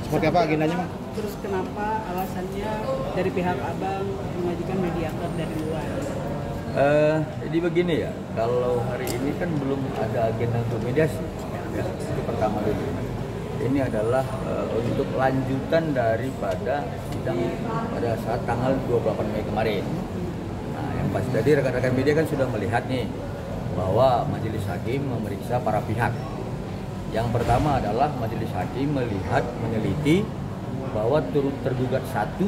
Seperti apa agendanya, Bang? Terus kenapa alasannya dari pihak abang mengajukan mediator dari luar? Jadi begini ya, kalau hari ini kan belum ada agenda untuk mediasi, ya, itu pertama dulu. Ini adalah untuk lanjutan daripada sidang pada saat tanggal 28 Mei kemarin. Nah, yang pasti tadi rekan-rekan media kan sudah melihat nih bahwa majelis hakim memeriksa para pihak. Yang pertama adalah majelis hakim melihat, meneliti bahwa turut tergugat 1,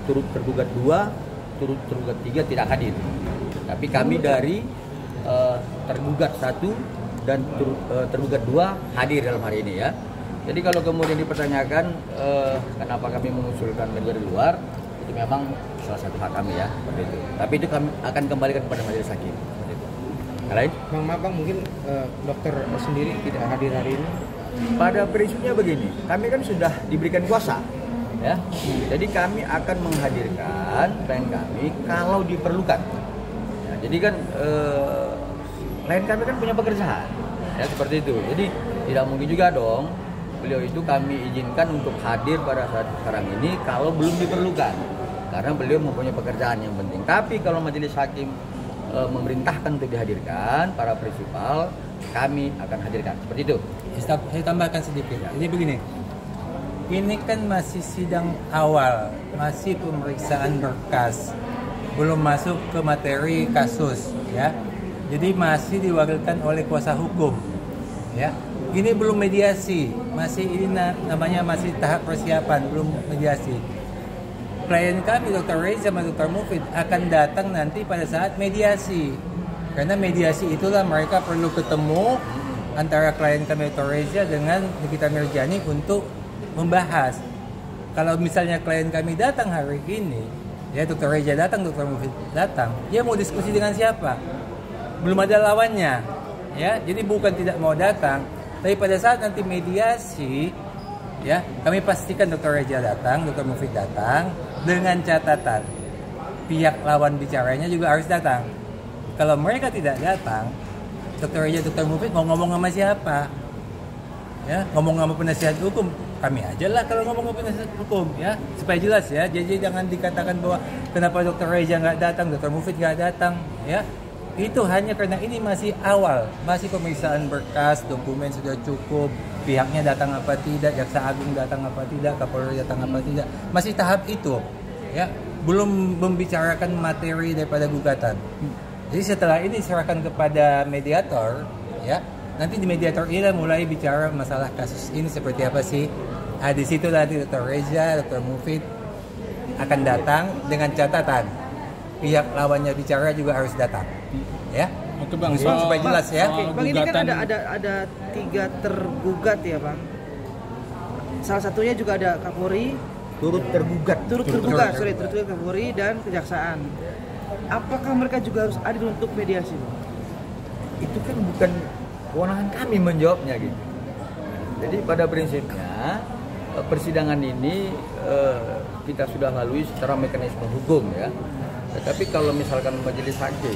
turut tergugat 2, turut tergugat 3 tidak hadir. Tapi kami dari tergugat 1 dan tergugat 2 hadir dalam hari ini ya. Jadi kalau kemudian dipertanyakan kenapa kami mengusulkan media dari luar, itu memang salah satu hak kami ya, seperti itu. Tapi itu kami akan kembalikan kepada majelis hakim. Seperti itu. Lain? Bang, maaf Bang, mungkin dokter sendiri tidak hadir hari ini. Pada prinsipnya begini, kami kan sudah diberikan kuasa, ya. Jadi kami akan menghadirkan klien kami kalau diperlukan. Ya, jadi kan klien kami kan punya pekerjaan, ya seperti itu. Jadi tidak mungkin juga dong beliau itu kami izinkan untuk hadir pada saat sekarang ini kalau belum diperlukan, karena beliau mempunyai pekerjaan yang penting. Tapi kalau majelis hakim memerintahkan untuk dihadirkan para prinsipal, kami akan hadirkan seperti itu. Saya tambahkan sedikit. Jadi begini, ini kan masih sidang awal, masih pemeriksaan berkas, belum masuk ke materi kasus, ya. Jadi masih diwakilkan oleh kuasa hukum, ya. Ini belum mediasi, masih ini namanya masih tahap persiapan, belum mediasi. Klien kami Dr. Reza sama Dr. Mufid akan datang nanti pada saat mediasi. Karena mediasi itulah mereka perlu ketemu antara klien kami Dr. Reza dengan Nikita Mirjani untuk membahas. Kalau misalnya klien kami datang hari ini, ya Dr. Reza datang, Dr. Mufid datang, dia mau diskusi dengan siapa? Belum ada lawannya, ya. Jadi bukan tidak mau datang, tapi pada saat nanti mediasi, ya kami pastikan Dr. Reza datang, Dr. Mufid datang, dengan catatan pihak lawan bicaranya juga harus datang. Kalau mereka tidak datang, Dr. Reza, Dr. Mufid mau ngomong sama siapa? Ya, ngomong sama penasihat hukum, kami aja lah kalau ngomong sama penasihat hukum, ya supaya jelas ya. Jadi jangan dikatakan bahwa kenapa Dr. Reza nggak datang, Dr. Mufid nggak datang, ya. Itu hanya karena ini masih awal, masih pemeriksaan berkas, dokumen sudah cukup, pihaknya datang apa tidak, jaksa agung datang apa tidak, kapolri datang apa tidak, masih tahap itu, ya, belum membicarakan materi daripada gugatan. Jadi setelah ini serahkan kepada mediator, ya, nanti di mediator ini mulai bicara masalah kasus ini seperti apa sih. Di situ nanti Dr. Reza, Dr. Mufid akan datang dengan catatan pihak lawannya bicara juga harus datang, ya. Oke Bang, supaya jelas ya. Bang, ini kan ada 3 tergugat ya Bang. Salah satunya juga ada Kapolri, Turut tergugat Kapolri dan Kejaksaan. Apakah mereka juga harus hadir untuk mediasi, Bang? Itu kan bukan kewenangan kami menjawabnya gitu. Jadi pada prinsipnya persidangan ini kita sudah lalui secara mekanisme hukum ya. Tetapi kalau misalkan majelis hakim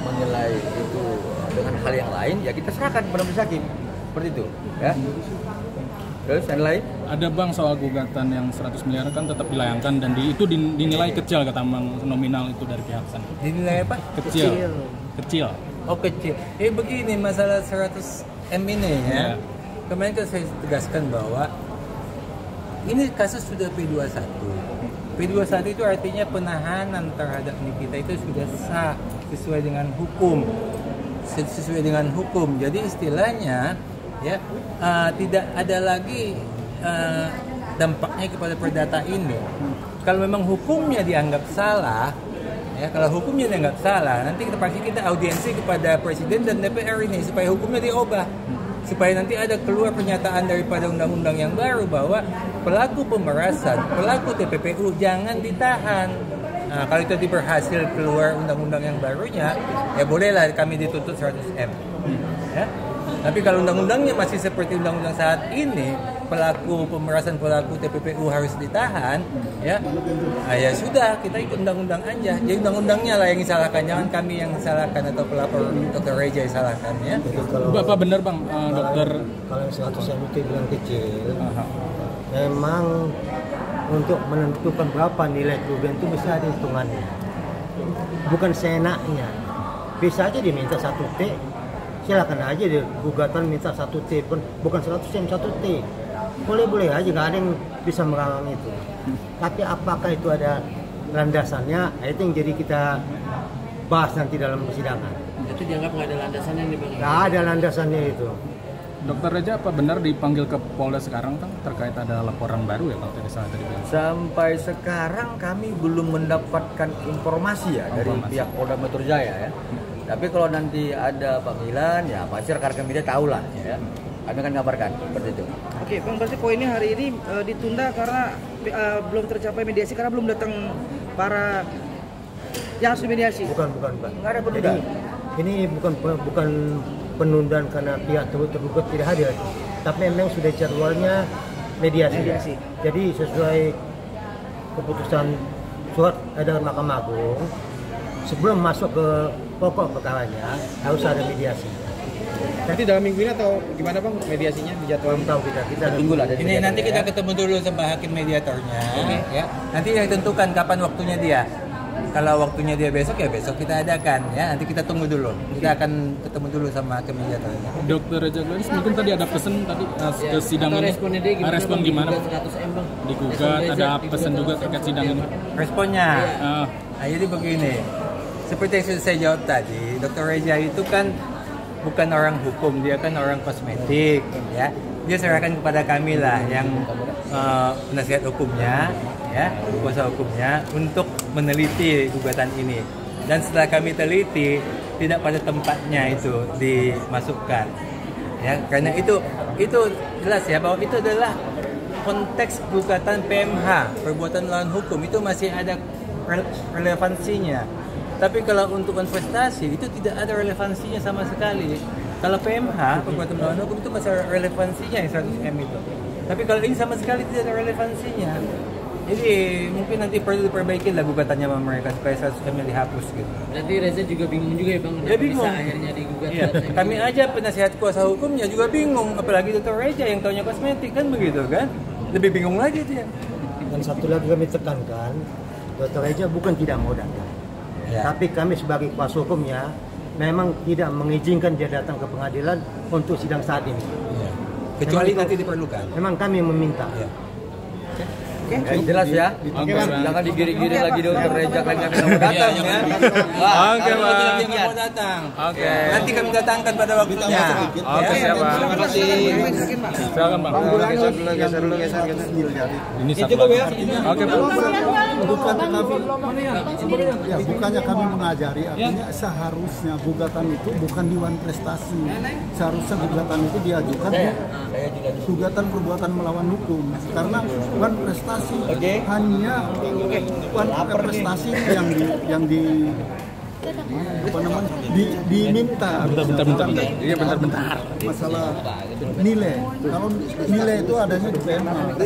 menilai itu dengan hal yang lain, ya kita serahkan kepada majelis hakim seperti itu ya. Terus yang lain? Ada Bang soal gugatan yang 100 miliar kan tetap dilayangkan dan itu dinilai kecil kata Bang, nominal itu dari pihak sana. Dinilai apa? Kecil. Oh kecil. Begini masalah 100 M ini ya. Kemarin kan saya tegaskan bahwa ini kasus sudah P21. P21 itu artinya penahanan terhadap Nikita itu sudah sah sesuai dengan hukum. Jadi istilahnya ya tidak ada lagi dampaknya kepada perdata ini. Kalau memang hukumnya dianggap salah, ya kalau hukumnya dianggap salah, nanti kita audiensi kepada Presiden dan DPR ini supaya hukumnya diubah, supaya nanti ada keluar pernyataan daripada undang-undang yang baru bahwa pelaku pemerasan, pelaku TPPU jangan ditahan. Nah, kalau itu berhasil keluar undang-undang yang barunya, ya bolehlah kami dituntut 100 M. Ya. Tapi kalau undang-undangnya masih seperti undang-undang saat ini, pelaku pemerasan, pelaku TPPU harus ditahan, ya, ya sudah, kita ikut undang-undang aja. Jadi undang-undangnya lah yang disalahkan, jangan kami yang salahkan atau pelapor Dr. Reza yang salahkan, ya. Bapak benar Bang, dokter. Kalau 100 yang itu bilang kecil, memang untuk menentukan berapa nilai kerugian itu bisa ada hitungannya. Bukan seenaknya. Bisa aja diminta 1 T, silakan aja dia gugatan minta 1 T pun bukan 100 M 1 T. Boleh aja, nggak ada yang bisa melarang itu. Tapi apakah itu ada landasannya? Itu yang jadi kita bahas nanti dalam persidangan. Itu dianggap nggak ada landasannya nih Bang? Nggak ada landasannya itu. Dokter Reza, apa benar dipanggil ke Polda sekarang Kang terkait ada laporan baru ya kalau tidak salah tadi bilang? Sampai sekarang kami belum mendapatkan informasi ya dari pihak Polda Metro Jaya ya. Tapi kalau nanti ada panggilan ya pasti rekan-rekan media tahu lah ya. Kami akan kabarkan seperti itu. Oke, Bang, berarti poinnya hari ini ditunda karena belum tercapai mediasi karena belum datang para yang harus dimediasi. Bukan Pak. Nggak ada Jadi penundaan. ini bukan penundaan karena pihak tergugat tidak hadir, tapi memang sudah jadwalnya mediasi. Jadi sesuai keputusan surat edaran Mahkamah Agung, sebelum masuk ke pokok perkaranya harus ada mediasi. Nanti dalam minggu ini atau gimana Bang mediasinya dijadwalkan? Belum tahu kita Tunggu lah. Ini nanti kita ketemu dulu sama hakim mediatornya, ya. Nanti yang tentukan kapan waktunya dia. Kalau waktunya dia besok ya besok kita adakan ya. Nanti kita tunggu dulu. Kita akan ketemu dulu sama hakim mediatornya. Dokter Reza Gladys, mungkin tadi ada pesan tadi ke sidang ini. Respon gimana? Digugat, ada pesan juga terkait sidang ini. Responnya, nah, jadi begini. Seperti yang sudah saya jawab tadi, Dr. Reza itu kan bukan orang hukum, dia kan orang kosmetik, ya. Dia serahkan kepada kami lah yang penasihat hukumnya, ya, kuasa hukumnya untuk meneliti gugatan ini. Dan setelah kami teliti, tidak pada tempatnya itu dimasukkan, ya. Karena itu jelas ya bahwa itu adalah konteks gugatan PMH, perbuatan melawan hukum, itu masih ada relevansinya. Tapi kalau untuk investasi itu tidak ada relevansinya sama sekali. Kalau PMH, perbuatan melawan hukum, itu masih ada relevansinya yang 100M itu. Tapi kalau ini sama sekali tidak ada relevansinya. Jadi mungkin nanti perlu diperbaiki lah gugatannya sama mereka supaya 100M dihapus gitu. Nanti Reza juga bingung juga ya Bang, Dia bingung. bisa akhirnya digugat. Iya. Kami aja penasihat kuasa hukumnya juga bingung, apalagi Dr. Reza yang taunya kosmetik kan begitu kan. Lebih bingung lagi dia. Dan satu lagi kami tekankan, Dr. Reza bukan tidak mau datang. Ya. Tapi kami sebagai kuasa hukumnya memang tidak mengizinkan dia datang ke pengadilan untuk sidang saat ini. Ya. Kecuali Memang nanti diperlukan. Memang kami meminta. Ya. Ya, jelas ya. Oke, Bang. Jangan digiri-giri lagi Dokter Reza kalian nggak mau datang ya. Oke, Bang. Dia nggak mau datang. Oke. Nanti kami datangkan pada waktunya. Oke, siap, Bang. Terima kasih. Silakan, Bang. Geser dulu. Ini satu lagi. Oke, Bang. Bukannya kami mengajari, artinya seharusnya gugatan itu bukan Dewan Prestasi. Seharusnya gugatan itu diajukan di gugatan perbuatan melawan hukum. Karena Dewan Prestasi hanya prestasi yang diminta. Bentar. Iya, bentar. Masalah nilai. Kalau nilai itu adanya di PMH.